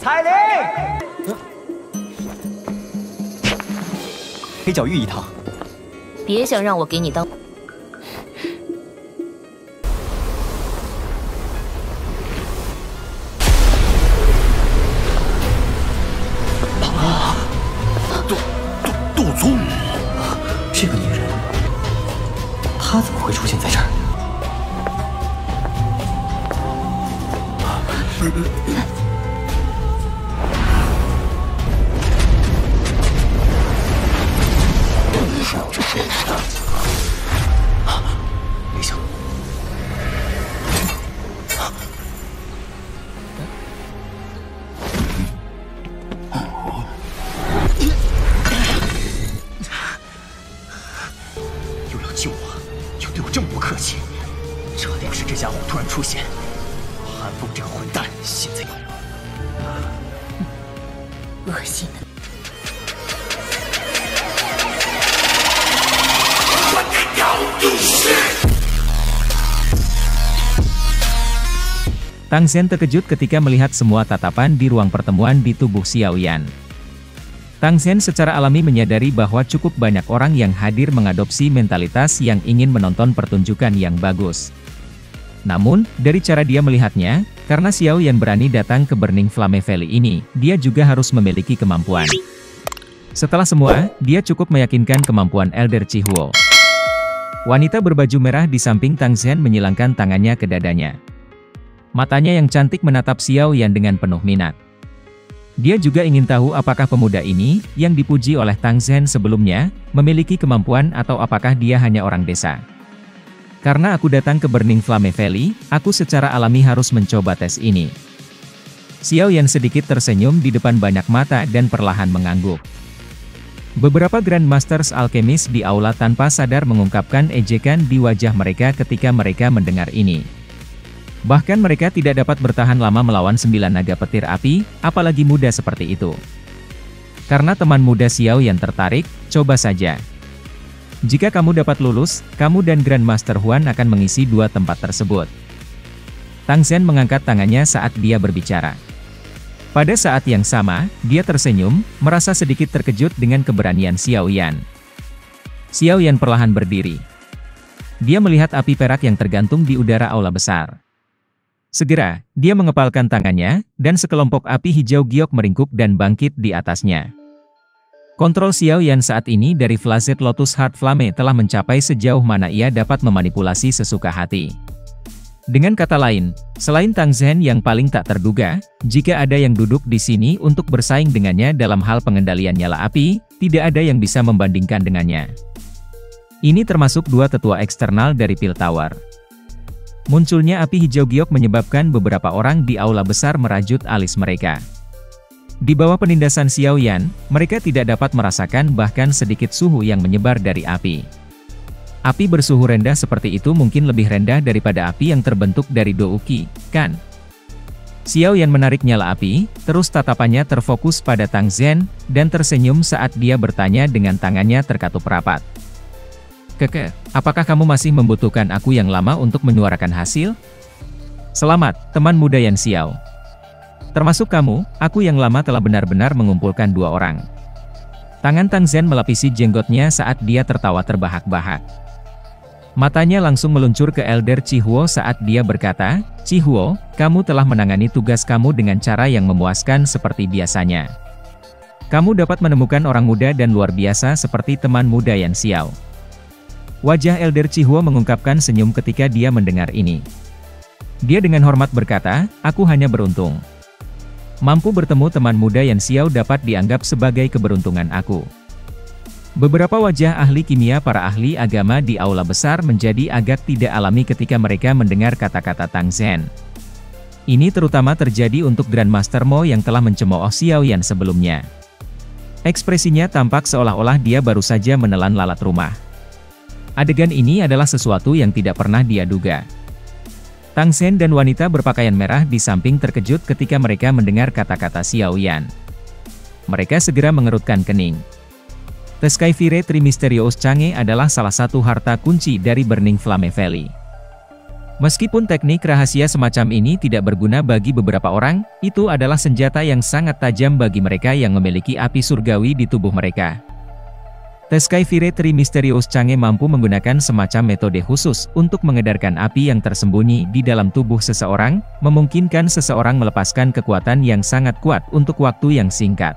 彩铃，黑角玉一趟。别想让我给你当。杜宗，这个女人，她怎么会出现在这儿？没想到，又要救我，又对我这么不客气，这要是这家伙突然出现，韩风这个混蛋现在恶心的。 Tang Zhen terkejut ketika melihat semua tatapan di ruang pertemuan di tubuh Xiao Yan. Tang Zhen secara alami menyadari bahwa cukup banyak orang yang hadir mengadopsi mentalitas yang ingin menonton pertunjukan yang bagus. Namun, dari cara dia melihatnya, karena Xiao Yan berani datang ke Burning Flame Valley ini, dia juga harus memiliki kemampuan. Setelah semua, dia cukup meyakinkan kemampuan Elder Chihuo. Wanita berbaju merah di samping Tang Zhen menyilangkan tangannya ke dadanya. Matanya yang cantik menatap Xiao Yan dengan penuh minat. Dia juga ingin tahu apakah pemuda ini, yang dipuji oleh Tang Zhen sebelumnya, memiliki kemampuan atau apakah dia hanya orang desa. Karena aku datang ke Burning Flame Valley, aku secara alami harus mencoba tes ini. Xiao Yan sedikit tersenyum di depan banyak mata dan perlahan mengangguk. Beberapa Grandmasters Alkemis di aula tanpa sadar mengungkapkan ejekan di wajah mereka ketika mereka mendengar ini. Bahkan mereka tidak dapat bertahan lama melawan 9 naga petir api, apalagi muda seperti itu. Karena teman muda Xiao Yan tertarik, coba saja. Jika kamu dapat lulus, kamu dan Grandmaster Huan akan mengisi 2 tempat tersebut. Tang Zhen mengangkat tangannya saat dia berbicara. Pada saat yang sama, dia tersenyum, merasa sedikit terkejut dengan keberanian Xiao Yan. Xiao Yan perlahan berdiri. Dia melihat api perak yang tergantung di udara aula besar. Segera, dia mengepalkan tangannya, dan sekelompok api hijau giok meringkuk dan bangkit di atasnya. Kontrol Xiao Yan saat ini dari Flazet Lotus Heart Flame telah mencapai sejauh mana ia dapat memanipulasi sesuka hati. Dengan kata lain, selain Tang Zhen yang paling tak terduga, jika ada yang duduk di sini untuk bersaing dengannya dalam hal pengendalian nyala api, tidak ada yang bisa membandingkan dengannya. Ini termasuk 2 tetua eksternal dari Pil Tower. Munculnya api hijau giok menyebabkan beberapa orang di aula besar merajut alis mereka. Di bawah penindasan Xiao Yan, mereka tidak dapat merasakan bahkan sedikit suhu yang menyebar dari api. Api bersuhu rendah seperti itu mungkin lebih rendah daripada api yang terbentuk dari Douki, kan? Xiao Yan menarik nyala api, terus tatapannya terfokus pada Tang Zhen, dan tersenyum saat dia bertanya dengan tangannya terkatup rapat. Keke, apakah kamu masih membutuhkan aku yang lama untuk menyuarakan hasil? Selamat, teman muda Yan Xiao. Termasuk kamu, aku yang lama telah benar-benar mengumpulkan 2 orang. Tangan Tang Zhen melapisi jenggotnya saat dia tertawa terbahak-bahak. Matanya langsung meluncur ke Elder Chihuo saat dia berkata, Chihuo, kamu telah menangani tugas kamu dengan cara yang memuaskan seperti biasanya. Kamu dapat menemukan orang muda dan luar biasa seperti teman muda Yan Xiao. Wajah Elder Chihuo mengungkapkan senyum ketika dia mendengar ini. Dia dengan hormat berkata, aku hanya beruntung. Mampu bertemu teman muda Yan Xiao dapat dianggap sebagai keberuntungan aku. Beberapa wajah ahli kimia para ahli agama di aula besar menjadi agak tidak alami ketika mereka mendengar kata-kata Tang Zhen. Ini terutama terjadi untuk Grandmaster Mo yang telah mencemooh Xiao Yan sebelumnya. Ekspresinya tampak seolah-olah dia baru saja menelan lalat rumah. Adegan ini adalah sesuatu yang tidak pernah dia duga. Tang Zhen dan wanita berpakaian merah di samping terkejut ketika mereka mendengar kata-kata Xiao Yan. Mereka segera mengerutkan kening. The Skyfire Trimysterious Change adalah salah satu harta kunci dari Burning Flame Valley. Meskipun teknik rahasia semacam ini tidak berguna bagi beberapa orang, itu adalah senjata yang sangat tajam bagi mereka yang memiliki api surgawi di tubuh mereka. The Skyfire Tree Mysterious Chang'e mampu menggunakan semacam metode khusus untuk mengedarkan api yang tersembunyi di dalam tubuh seseorang, memungkinkan seseorang melepaskan kekuatan yang sangat kuat untuk waktu yang singkat.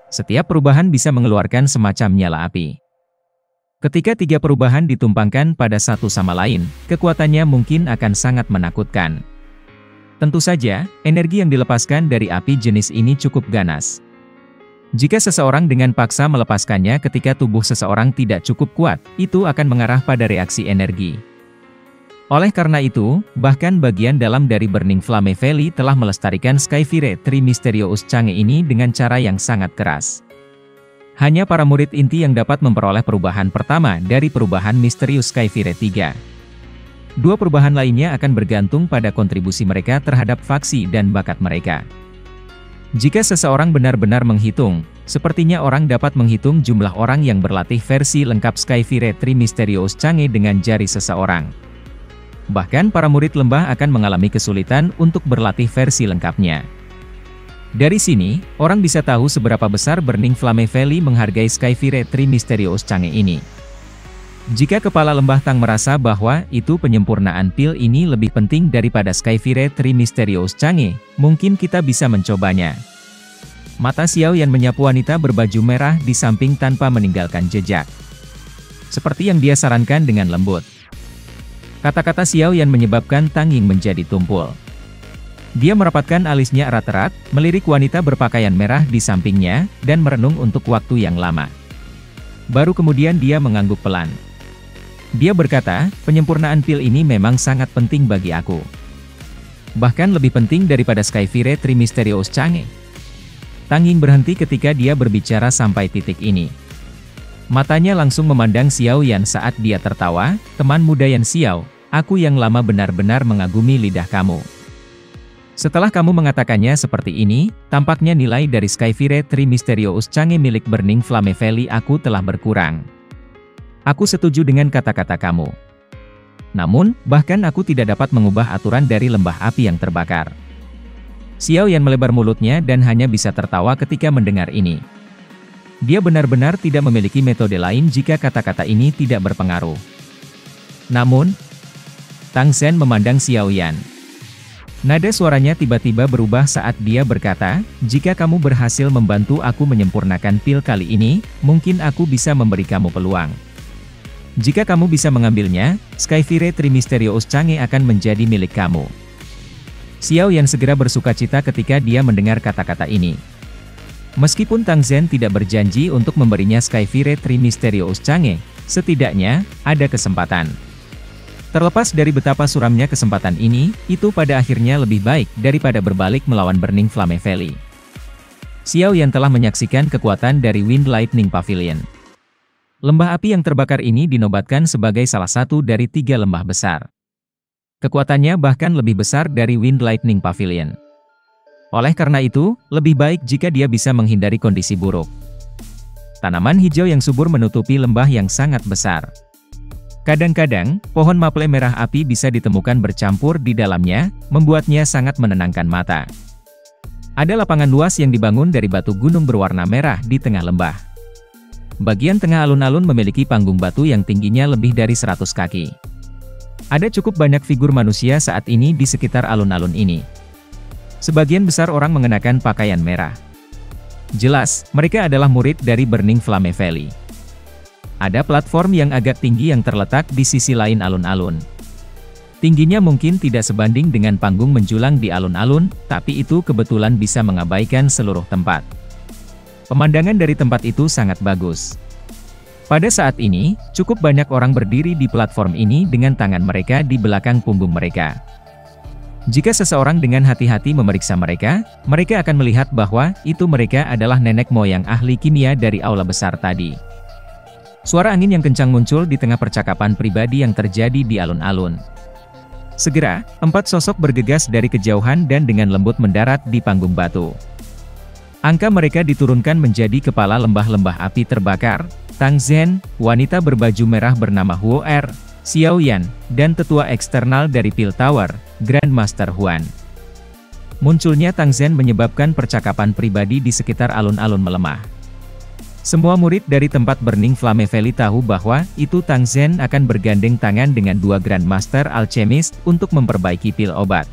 Setiap perubahan bisa mengeluarkan semacam nyala api. Ketika tiga perubahan ditumpangkan pada satu sama lain, kekuatannya mungkin akan sangat menakutkan. Tentu saja, energi yang dilepaskan dari api jenis ini cukup ganas. Jika seseorang dengan paksa melepaskannya ketika tubuh seseorang tidak cukup kuat, itu akan mengarah pada reaksi energi. Oleh karena itu, bahkan bagian dalam dari Burning Flame Valley telah melestarikan Skyfire Tree Mysterious Chang'e ini dengan cara yang sangat keras. Hanya para murid inti yang dapat memperoleh perubahan pertama dari perubahan misterius Skyfire 3. Dua perubahan lainnya akan bergantung pada kontribusi mereka terhadap faksi dan bakat mereka. Jika seseorang benar-benar menghitung, sepertinya orang dapat menghitung jumlah orang yang berlatih versi lengkap Skyfire Tree Mysterious Chang'e dengan jari seseorang. Bahkan para murid lembah akan mengalami kesulitan untuk berlatih versi lengkapnya. Dari sini, orang bisa tahu seberapa besar Burning Flame Valley menghargai Skyfire Tree Mysterious Chang'e ini. Jika kepala lembah Tang merasa bahwa itu penyempurnaan pil ini lebih penting daripada Skyfire Tree Mysterious Chang'e, mungkin kita bisa mencobanya. Mata Xiao Yan menyapu wanita berbaju merah di samping tanpa meninggalkan jejak. Seperti yang dia sarankan dengan lembut. Kata-kata Xiao Yan menyebabkan Tang Ying menjadi tumpul. Dia merapatkan alisnya erat-erat, melirik wanita berpakaian merah di sampingnya, dan merenung untuk waktu yang lama. Baru kemudian dia mengangguk pelan. Dia berkata, penyempurnaan pil ini memang sangat penting bagi aku. Bahkan lebih penting daripada Skyfire Tree Mysterious Chang'e. Tang Ying berhenti ketika dia berbicara sampai titik ini. Matanya langsung memandang Xiao Yan saat dia tertawa, teman muda Yan Xiao, aku yang lama benar-benar mengagumi lidah kamu. Setelah kamu mengatakannya seperti ini, tampaknya nilai dari Skyfire Tree Mysterious Chang'e milik Burning Flame Valley aku telah berkurang. Aku setuju dengan kata-kata kamu. Namun, bahkan aku tidak dapat mengubah aturan dari lembah api yang terbakar. Xiao Yan melebar mulutnya dan hanya bisa tertawa ketika mendengar ini. Dia benar-benar tidak memiliki metode lain jika kata-kata ini tidak berpengaruh. Namun, Tang Zhen memandang Xiao Yan. Nada suaranya tiba-tiba berubah saat dia berkata, jika kamu berhasil membantu aku menyempurnakan pil kali ini, mungkin aku bisa memberi kamu peluang. Jika kamu bisa mengambilnya, Skyfire Tree Mysterious Chang'e akan menjadi milik kamu. Xiao Yan segera bersukacita ketika dia mendengar kata-kata ini. Meskipun Tang Zhen tidak berjanji untuk memberinya Skyfire Tree Mysterious Chang'e, setidaknya, ada kesempatan. Terlepas dari betapa suramnya kesempatan ini, itu pada akhirnya lebih baik daripada berbalik melawan Burning Flame Valley. Xiao Yan telah menyaksikan kekuatan dari Wind Lightning Pavilion. Lembah api yang terbakar ini dinobatkan sebagai salah satu dari 3 lembah besar. Kekuatannya bahkan lebih besar dari Wind Lightning Pavilion. Oleh karena itu, lebih baik jika dia bisa menghindari kondisi buruk. Tanaman hijau yang subur menutupi lembah yang sangat besar. Kadang-kadang, pohon maple merah api bisa ditemukan bercampur di dalamnya, membuatnya sangat menenangkan mata. Ada lapangan luas yang dibangun dari batu gunung berwarna merah di tengah lembah. Bagian tengah alun-alun memiliki panggung batu yang tingginya lebih dari 100 kaki. Ada cukup banyak figur manusia saat ini di sekitar alun-alun ini. Sebagian besar orang mengenakan pakaian merah. Jelas, mereka adalah murid dari Burning Flame Valley. Ada platform yang agak tinggi yang terletak di sisi lain alun-alun. Tingginya mungkin tidak sebanding dengan panggung menjulang di alun-alun, tapi itu kebetulan bisa mengabaikan seluruh tempat. Pemandangan dari tempat itu sangat bagus. Pada saat ini, cukup banyak orang berdiri di platform ini dengan tangan mereka di belakang punggung mereka. Jika seseorang dengan hati-hati memeriksa mereka, mereka akan melihat bahwa itu mereka adalah nenek moyang ahli kimia dari aula besar tadi. Suara angin yang kencang muncul di tengah percakapan pribadi yang terjadi di alun-alun. Segera, 4 sosok bergegas dari kejauhan dan dengan lembut mendarat di panggung batu. Angka mereka diturunkan menjadi kepala lembah-lembah api terbakar, Tang Zhen, wanita berbaju merah bernama Huo Er, Xiao Yan, dan tetua eksternal dari Pil Tower, Grandmaster Huan. Munculnya Tang Zhen menyebabkan percakapan pribadi di sekitar alun-alun melemah. Semua murid dari tempat Burning Flame Valley tahu bahwa itu Tang Zhen akan bergandeng tangan dengan dua Grandmaster Alchemist untuk memperbaiki pil obat.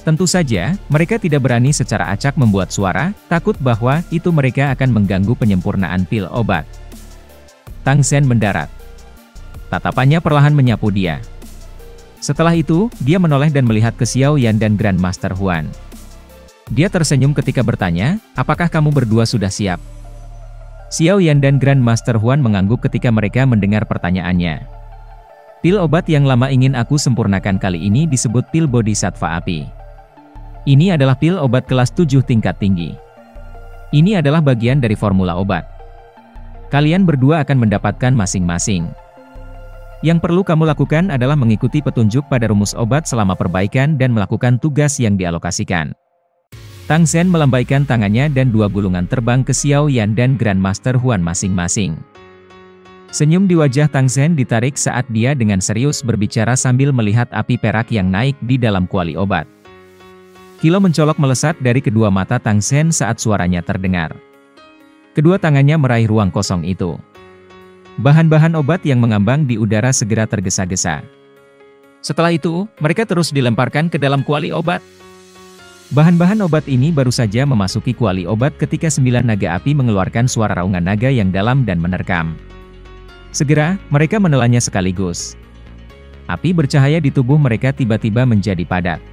Tentu saja, mereka tidak berani secara acak membuat suara, takut bahwa itu mereka akan mengganggu penyempurnaan pil obat. Tang Zhen mendarat. Tatapannya perlahan menyapu dia. Setelah itu, dia menoleh dan melihat ke Xiao Yan dan Grandmaster Huan. Dia tersenyum ketika bertanya, apakah kamu berdua sudah siap? Xiao Yan dan Grandmaster Huan mengangguk ketika mereka mendengar pertanyaannya. Pil obat yang lama ingin aku sempurnakan kali ini disebut pil Bodhisattva Api. Ini adalah pil obat kelas 7 tingkat tinggi. Ini adalah bagian dari formula obat. Kalian berdua akan mendapatkan masing-masing. Yang perlu kamu lakukan adalah mengikuti petunjuk pada rumus obat selama perbaikan dan melakukan tugas yang dialokasikan. Tang Zhen melambaikan tangannya dan dua gulungan terbang ke Xiao Yan dan Grandmaster Huan masing-masing. Senyum di wajah Tang Zhen ditarik saat dia dengan serius berbicara sambil melihat api perak yang naik di dalam kuali obat. Kilau mencolok melesat dari kedua mata Tang Zhen saat suaranya terdengar. Kedua tangannya meraih ruang kosong itu. Bahan-bahan obat yang mengambang di udara segera tergesa-gesa. Setelah itu, mereka terus dilemparkan ke dalam kuali obat. Bahan-bahan obat ini baru saja memasuki kuali obat ketika 9 naga api mengeluarkan suara raungan naga yang dalam dan menerkam. Segera, mereka menelannya sekaligus. Api bercahaya di tubuh mereka tiba-tiba menjadi padat.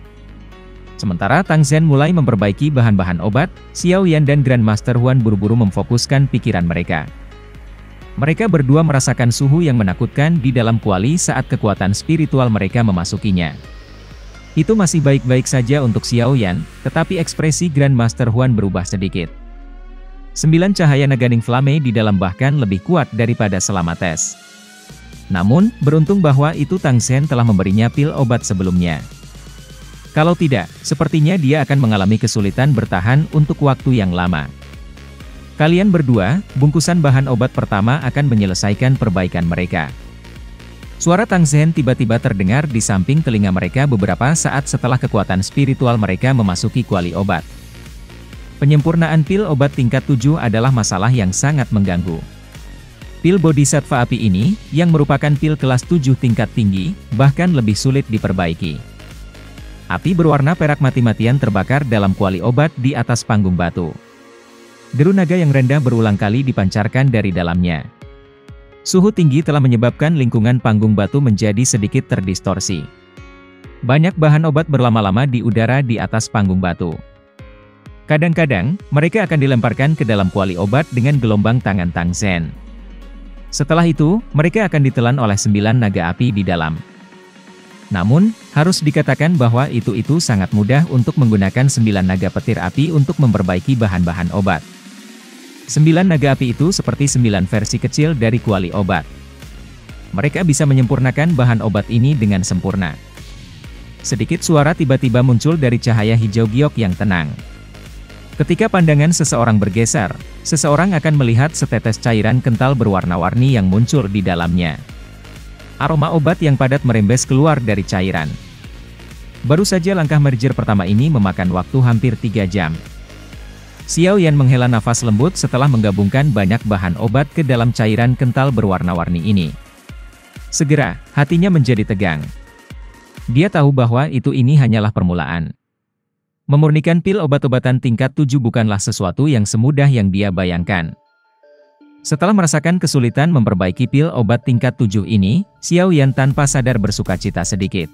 Sementara Tang Zhen mulai memperbaiki bahan-bahan obat, Xiao Yan dan Grandmaster Huan buru-buru memfokuskan pikiran mereka. Mereka berdua merasakan suhu yang menakutkan di dalam kuali saat kekuatan spiritual mereka memasukinya. Itu masih baik-baik saja untuk Xiao Yan, tetapi ekspresi Grandmaster Huan berubah sedikit. 9 cahaya Neganing Flame di dalam bahkan lebih kuat daripada selama tes. Namun, beruntung bahwa itu Tang Zhen telah memberinya pil obat sebelumnya. Kalau tidak, sepertinya dia akan mengalami kesulitan bertahan untuk waktu yang lama. Kalian berdua, bungkusan bahan obat pertama akan menyelesaikan perbaikan mereka. Suara Tang Zhen tiba-tiba terdengar di samping telinga mereka beberapa saat setelah kekuatan spiritual mereka memasuki kuali obat. Penyempurnaan pil obat tingkat 7 adalah masalah yang sangat mengganggu. Pil Bodhisattva Api ini, yang merupakan pil kelas 7 tingkat tinggi, bahkan lebih sulit diperbaiki. Api berwarna perak mati-matian terbakar dalam kuali obat di atas panggung batu. Deru naga yang rendah berulang kali dipancarkan dari dalamnya. Suhu tinggi telah menyebabkan lingkungan panggung batu menjadi sedikit terdistorsi. Banyak bahan obat berlama-lama di udara di atas panggung batu. Kadang-kadang, mereka akan dilemparkan ke dalam kuali obat dengan gelombang tangan Tang Zhen. Setelah itu, mereka akan ditelan oleh 9 naga api di dalam. Namun, harus dikatakan bahwa itu sangat mudah untuk menggunakan 9 naga petir api untuk memperbaiki bahan-bahan obat. 9 naga api itu seperti 9 versi kecil dari kuali obat. Mereka bisa menyempurnakan bahan obat ini dengan sempurna. Sedikit suara tiba-tiba muncul dari cahaya hijau giok yang tenang. Ketika pandangan seseorang bergeser, seseorang akan melihat setetes cairan kental berwarna-warni yang muncul di dalamnya. Aroma obat yang padat merembes keluar dari cairan. Baru saja langkah merger pertama ini memakan waktu hampir 3 jam. Xiao Yan menghela nafas lembut setelah menggabungkan banyak bahan obat ke dalam cairan kental berwarna-warni ini. Segera, hatinya menjadi tegang. Dia tahu bahwa ini hanyalah permulaan. Memurnikan pil obat-obatan tingkat 7 bukanlah sesuatu yang semudah yang dia bayangkan. Setelah merasakan kesulitan memperbaiki pil obat tingkat 7 ini, Xiao Yan tanpa sadar bersukacita sedikit.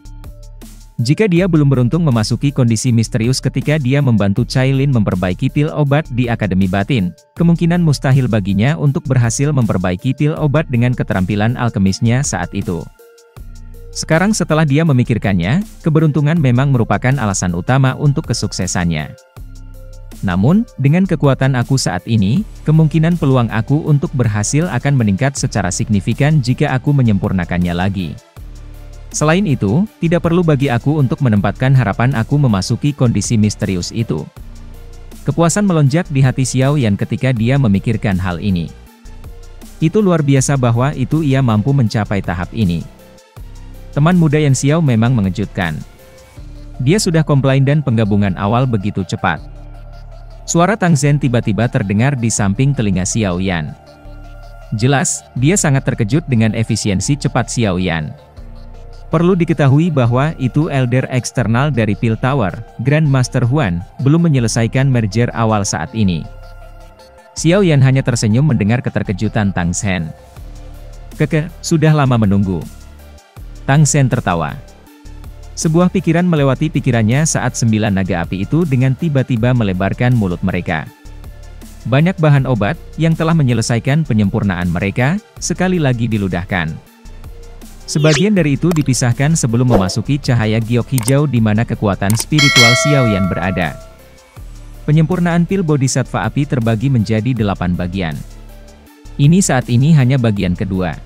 Jika dia belum beruntung memasuki kondisi misterius ketika dia membantu Cailin memperbaiki pil obat di Akademi Batin, kemungkinan mustahil baginya untuk berhasil memperbaiki pil obat dengan keterampilan alkemisnya saat itu. Sekarang setelah dia memikirkannya, keberuntungan memang merupakan alasan utama untuk kesuksesannya. Namun, dengan kekuatan aku saat ini, kemungkinan peluang aku untuk berhasil akan meningkat secara signifikan jika aku menyempurnakannya lagi. Selain itu, tidak perlu bagi aku untuk menempatkan harapan aku memasuki kondisi misterius itu. Kepuasan melonjak di hati Xiao Yan ketika dia memikirkan hal ini. Itu luar biasa bahwa ia mampu mencapai tahap ini. Teman muda Yan Xiao memang mengejutkan. Dia sudah komplain dan penggabungan awal begitu cepat. Suara Tang Zhen tiba-tiba terdengar di samping telinga Xiao Yan. Jelas, dia sangat terkejut dengan efisiensi cepat Xiao Yan. Perlu diketahui bahwa itu elder eksternal dari Pil Tower, Grandmaster Huan, belum menyelesaikan merger awal saat ini. Xiao Yan hanya tersenyum mendengar keterkejutan Tang Zhen. Sudah lama menunggu. Tang Zhen tertawa. Sebuah pikiran melewati pikirannya saat 9 naga api itu dengan tiba-tiba melebarkan mulut mereka. Banyak bahan obat, yang telah menyelesaikan penyempurnaan mereka, sekali lagi diludahkan. Sebagian dari itu dipisahkan sebelum memasuki cahaya giok hijau di mana kekuatan spiritual Xiao Yan berada. Penyempurnaan pil bodhisattva api terbagi menjadi 8 bagian. Ini saat ini hanya bagian kedua.